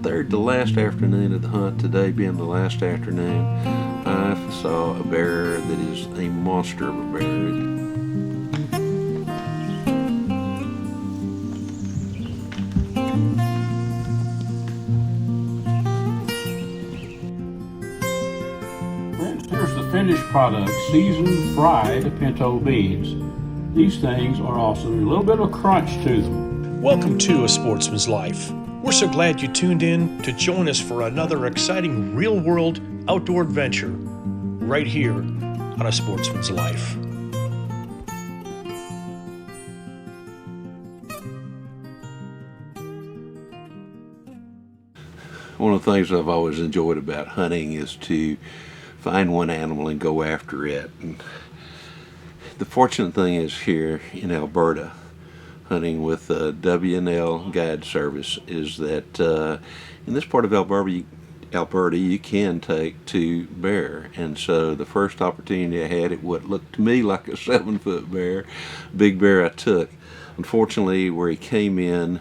third to last afternoon of the hunt, today being the last afternoon, I saw a bear that is a monster of a bear. Here's the finished product, seasoned fried pinto beans. These things are awesome. A little bit of crunch to them. Welcome to A Sportsman's Life. We're so glad you tuned in to join us for another exciting real-world outdoor adventure right here on A Sportsman's Life. One of the things I've always enjoyed about hunting is to find one animal and go after it. And the fortunate thing is here in Alberta, hunting with W&L Guide Service, is that in this part of Alberta, you can take two bear. And so the first opportunity I had at what looked to me like a 7-foot bear, big bear, I took. Unfortunately, where he came in,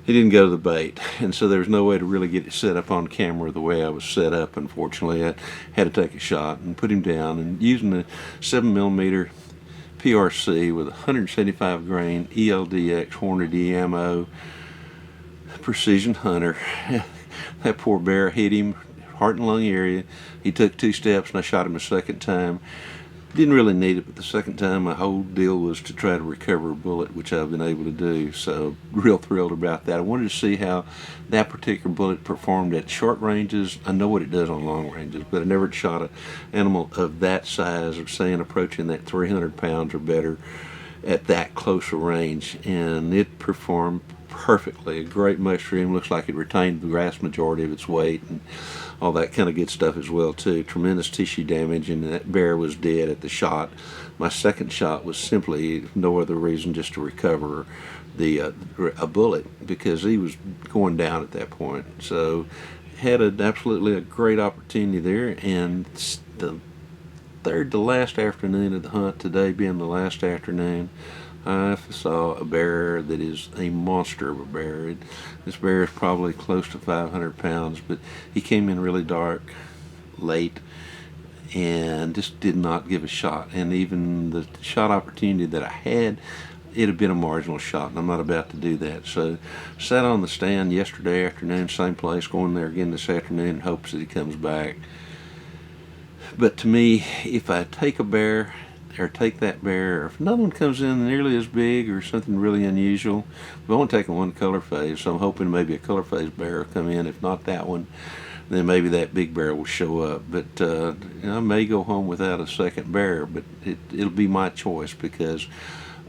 he didn't go to the bait, and so there was no way to really get it set up on camera the way I was set up. Unfortunately, I had to take a shot and put him down, and using a 7mm PRC with 175 grain ELDX Hornady ammo, precision hunter. That poor bear hit him heart and lung area. He took 2 steps, and I shot him a second time. Didn't really need it, but the second time my whole deal was to try to recover a bullet, which I've been able to do, so real thrilled about that. I wanted to see how that particular bullet performed at short ranges. I know what it does on long ranges, but I never shot an animal of that size, or saying approaching that 300 pounds or better, at that close a range, and it performed perfectly. A great mushroom, looks like it retained the vast majority of its weight, and all that kind of good stuff as well too. Tremendous tissue damage, and that bear was dead at the shot. My second shot was simply no other reason just to recover a bullet, because he was going down at that point. So had absolutely a great opportunity there, and the third to last afternoon of the hunt, today being the last afternoon, I saw a bear that is a monster of a bear. This bear is probably close to 500 pounds, but he came in really dark, late, and just did not give a shot. And even the shot opportunity that I had, it had been a marginal shot, and I'm not about to do that. So sat on the stand yesterday afternoon, same place, going there again this afternoon in hopes that he comes back. But to me, if I take a bear, or take that bear, or if another one comes in nearly as big or something really unusual, we've only taken one color phase, so I'm hoping maybe a color phase bear will come in. If not that one, then maybe that big bear will show up. But I may go home without a second bear, but it'll be my choice, because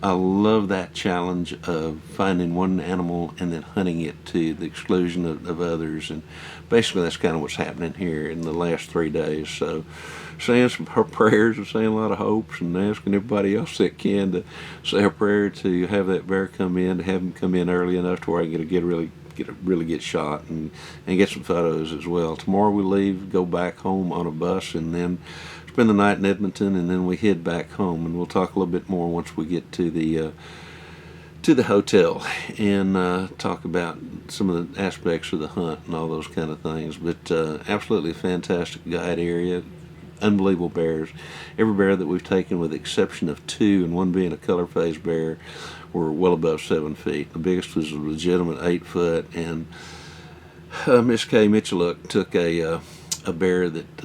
I love that challenge of finding one animal and then hunting it to the exclusion of others. And basically that's kind of what's happening here in the last 3 days. So saying some prayers and saying a lot of hopes, and asking everybody else that can to say a prayer to have that bear come in, to have him come in early enough to where I can get a really good shot and get some photos as well. Tomorrow we leave, go back home on a bus, and then spend the night in Edmonton, and then we head back home. And we'll talk a little bit more once we get to the hotel, and talk about some of the aspects of the hunt and all those kind of things. But absolutely a fantastic guide area. Unbelievable bears. Every bear that we've taken, with the exception of 2, and one being a color phase bear, were well above 7 feet. The biggest was a legitimate 8 foot, and Miss Kay Mitchelluk took a bear that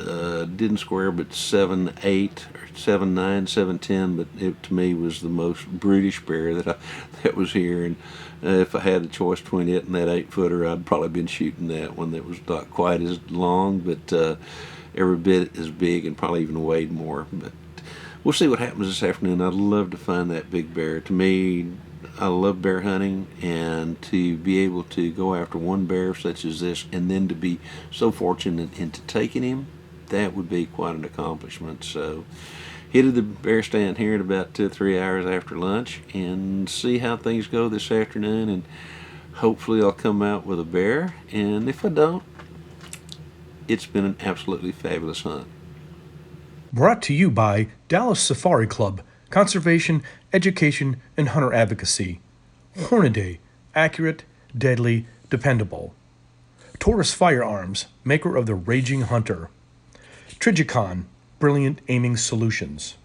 didn't square, but 7'8", or 7'9", 7'10", but it to me was the most brutish bear that was here. And if I had a choice between it and that 8-footer, I'd probably been shooting that one that was not quite as long, but every bit as big, and probably even weighed more. But we'll see what happens this afternoon. I'd love to find that big bear. To me, I love bear hunting, and to be able to go after one bear such as this, and then to be so fortunate into taking him, that would be quite an accomplishment. So headed the bear stand here in about 2 or 3 hours after lunch, and see how things go this afternoon, and hopefully I'll come out with a bear, and if I don't, it's been an absolutely fabulous hunt. Brought to you by Dallas Safari Club, Conservation, Education, and Hunter Advocacy. Hornady, accurate, deadly, dependable. Taurus Firearms, maker of the Raging Hunter. Trijicon, brilliant aiming solutions.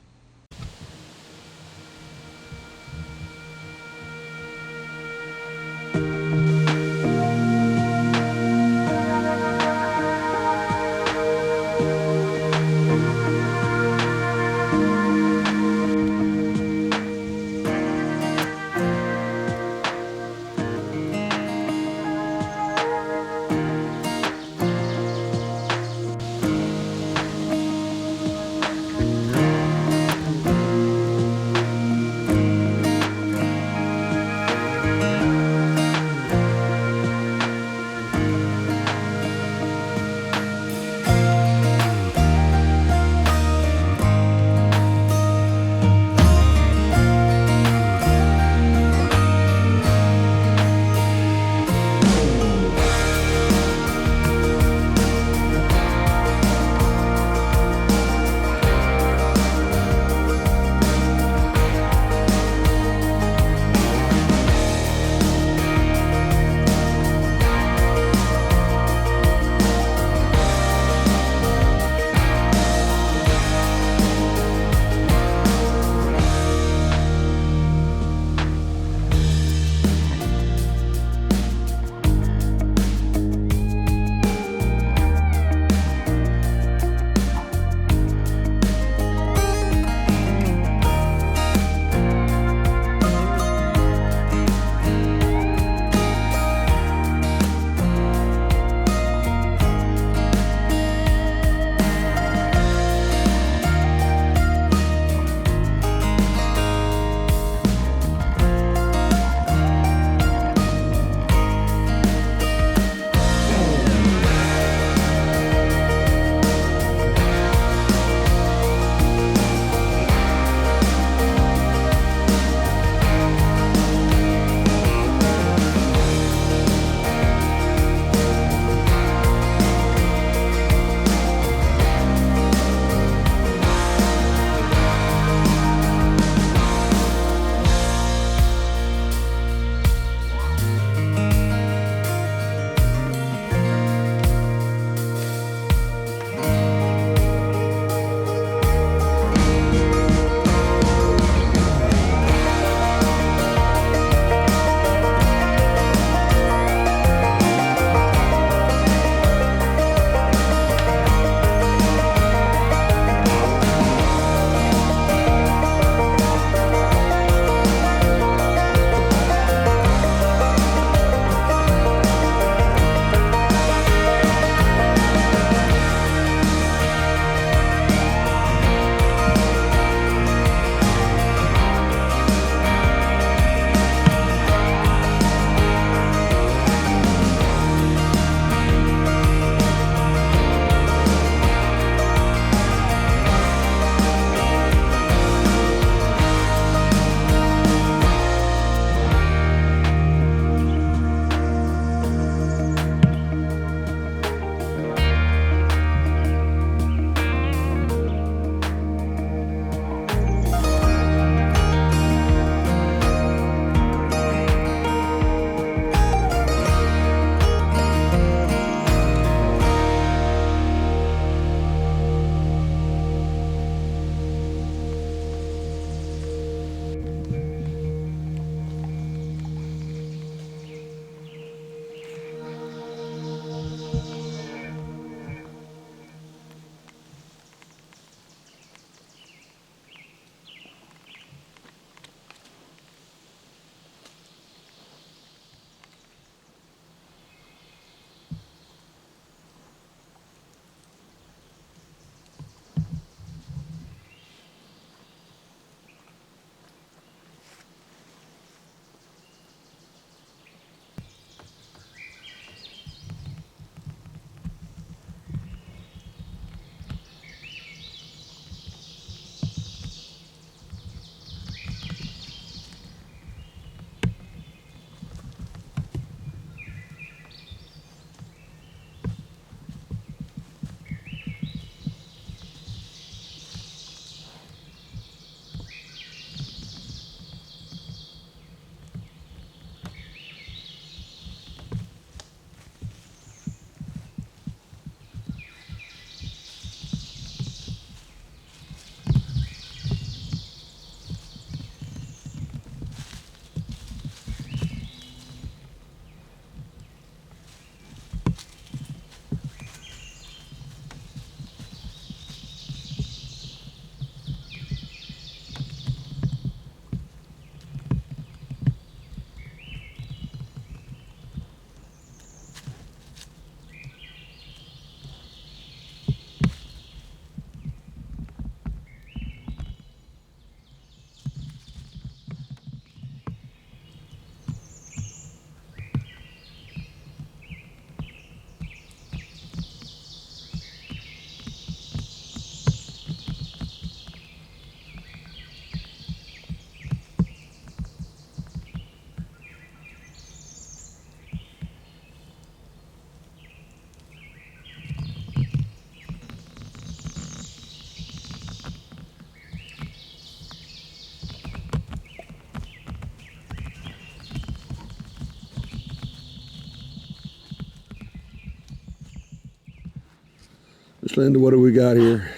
Linda, what do we got here?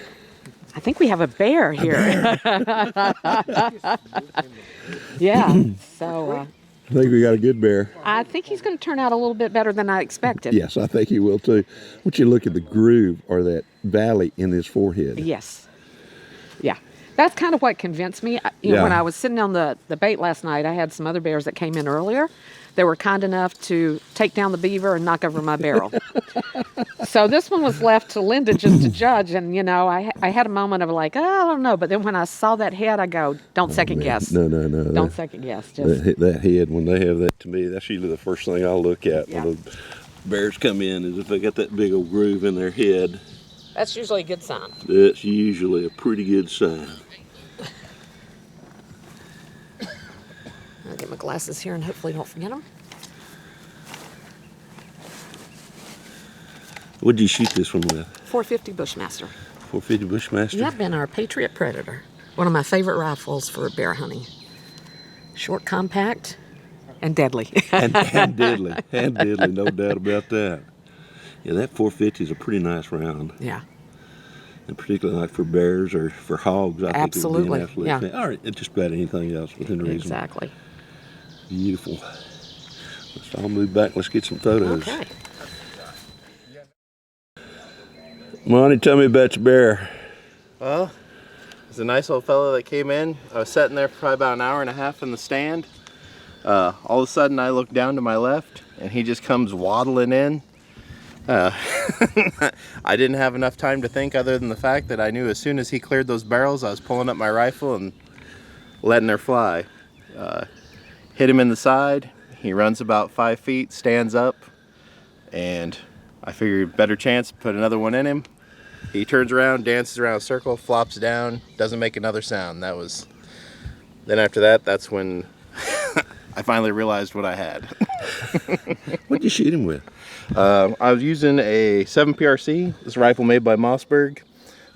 I think we have a bear here. Yeah, so I think we got a good bear. I think he's going to turn out a little bit better than I expected. Yes, I think he will too. I want you to look at the groove or that valley in his forehead. Yes. Yeah. That's kind of what convinced me. You know, when I was sitting on the bait last night, I had some other bears that came in earlier. They were kind enough to take down the beaver and knock over my barrel. So this one was left to Linda just to judge. And, you know, I had a moment of like, oh, I don't know. But then when I saw that head, I go, don't second guess. No. Don't second guess. Just That head, when they have that, to me, that's usually the first thing I'll look at Yeah. when the bears come in, is if they got that big old groove in their head. That's usually a good sign. That's usually a pretty good sign. I'll get my glasses here and hopefully don't forget them. What'd you shoot this one with? 450 Bushmaster. 450 Bushmaster? Yep, been our Patriot Predator. One of my favorite rifles for bear hunting. Short, compact, and deadly. and deadly. And deadly, no doubt about that. Yeah, that 450 is a pretty nice round. Yeah. And particularly like for bears or for hogs, I think it would be an absolute yeah. fan. Or just about anything else within reason. Exactly. Beautiful. Let's all move back. Let's get some photos. Okay. Monty, tell me about your bear. Well, it's a nice old fellow that came in. I was sitting there for probably about an hour and a half in the stand. All of a sudden I look down to my left and he just comes waddling in. I didn't have enough time to think other than the fact that I knew as soon as he cleared those barrels, I was pulling up my rifle and letting her fly. Hit him in the side. He runs about 5 feet, stands up, and I figured better chance, put another one in him. He turns around, dances around a circle, flops down, doesn't make another sound. Then after that, that's when I finally realized what I had. What'd you shoot him with? I was using a 7PRC. This rifle made by Mossberg.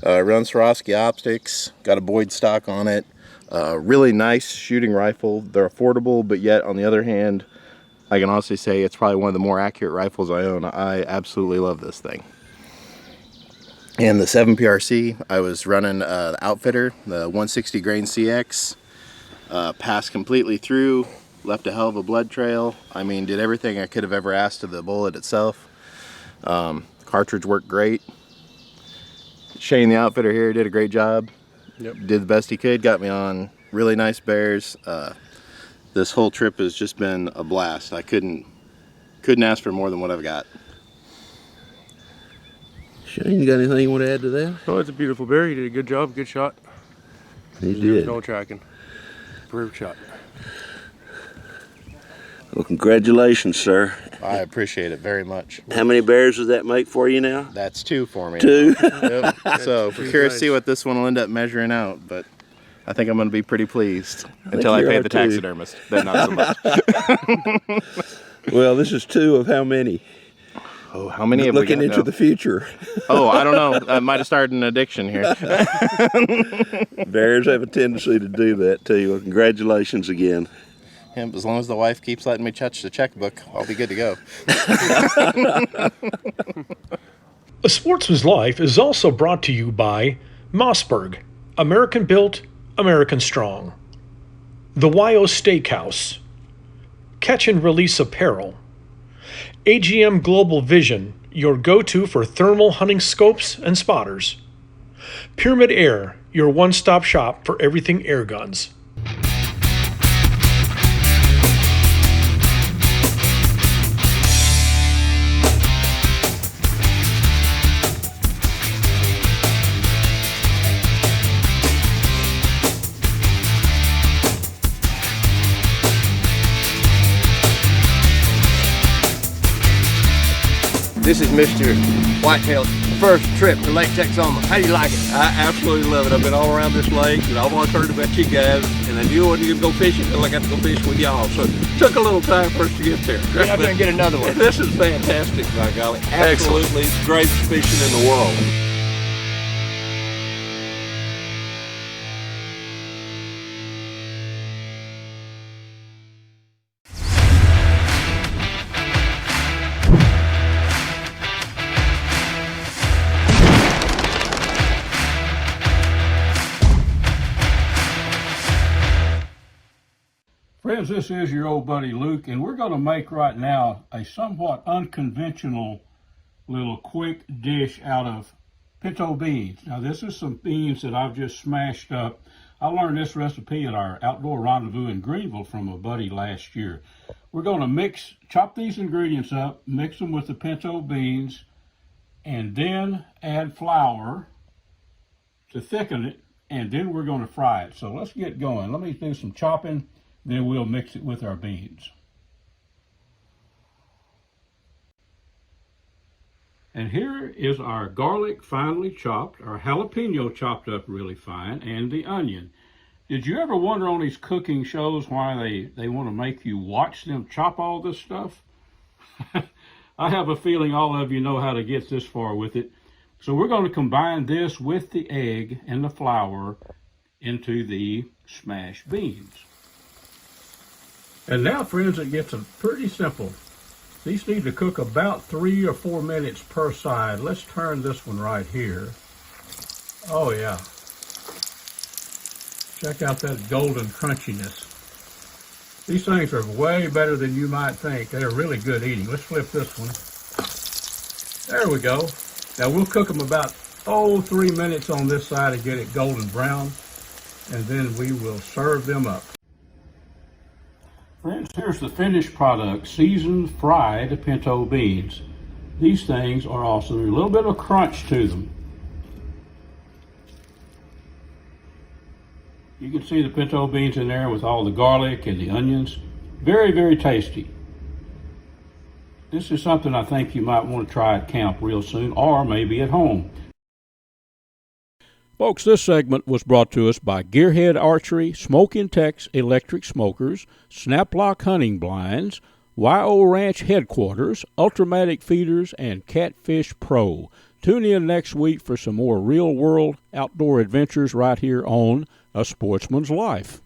Runs Swarovski optics, got a Boyd stock on it. Really nice shooting rifle. They're affordable, but yet on the other hand, I can honestly say it's probably one of the more accurate rifles I own. I absolutely love this thing. And the 7PRC, I was running the Outfitter, the 160 grain CX. Passed completely through, left a hell of a blood trail. I mean, did everything I could have ever asked of the bullet itself. Cartridge worked great. Shane, the Outfitter here, did a great job. Yep. Did the best he could, got me on really nice bears. This whole trip has just been a blast. I couldn't ask for more than what I've got. Shane, you got anything you want to add to that? Oh, it's a beautiful bear. You did a good job, good shot. He There was did. no tracking. Perfect shot. Well, congratulations, sir. I appreciate it very much. How many bears does that make for you now? That's 2 for me. 2? Yep. So we're curious to see nice. what this one will end up measuring out, but I think I'm going to be pretty pleased until I you pay are the too. taxidermist. Then not so much. Well, this is 2 of how many? Oh, how many have Looking we got into now? the future. Oh, I don't know. I might have started an addiction here. Bears have a tendency to do that too. Well, congratulations again. And as long as the wife keeps letting me touch the checkbook, I'll be good to go. A Sportsman's Life is also brought to you by Mossberg, American built, American strong. The YO Steakhouse, Catch and Release Apparel, AGM Global Vision, your go-to for thermal hunting scopes and spotters. Pyramid Air, your one-stop shop for everything air guns. This is Mr. Whitetail's first trip to Lake Texoma. How do you like it? I absolutely love it. I've been all around this lake and I've always heard about you guys, and I knew I wasn't going to go fishing until I got to go fishing with y'all. So it took a little time for us to get there. Get out there and get another one. This is fantastic, by golly. Absolutely the greatest fishing in the world. Friends, this is your old buddy Luke, and we're going to make right now a somewhat unconventional little quick dish out of pinto beans. Now, this is some beans that I've just smashed up. I learned this recipe at our outdoor rendezvous in Greenville from a buddy last year. We're going to chop these ingredients up, mix them with the pinto beans, and then add flour to thicken it, and then we're going to fry it. So let's get going. Let me do some chopping, then we'll mix it with our beans. And here is our garlic finely chopped, our jalapeno chopped up really fine, and the onion. Did you ever wonder on these cooking shows why they want to make you watch them chop all this stuff? I have a feeling all of you know how to get this far with it. So we're going to combine this with the egg and the flour into the smashed beans. And now, friends, it gets pretty simple. These need to cook about 3 or 4 minutes per side. Let's turn this one right here. Oh yeah. Check out that golden crunchiness. These things are way better than you might think. They're really good eating. Let's flip this one. There we go. Now we'll cook them about 3 minutes on this side to get it golden brown, and then we will serve them up. Friends, here's the finished product, seasoned fried pinto beans. These things are awesome. A little bit of crunch to them. You can see the pinto beans in there with all the garlic and the onions. Very, very tasty. This is something I think you might want to try at camp real soon, or maybe at home. Folks, this segment was brought to us by Gearhead Archery, Smoke in Tex Electric Smokers, Snaplock Hunting Blinds, YO Ranch Headquarters, Ultramatic Feeders, and Catfish Pro. Tune in next week for some more real-world outdoor adventures right here on A Sportsman's Life.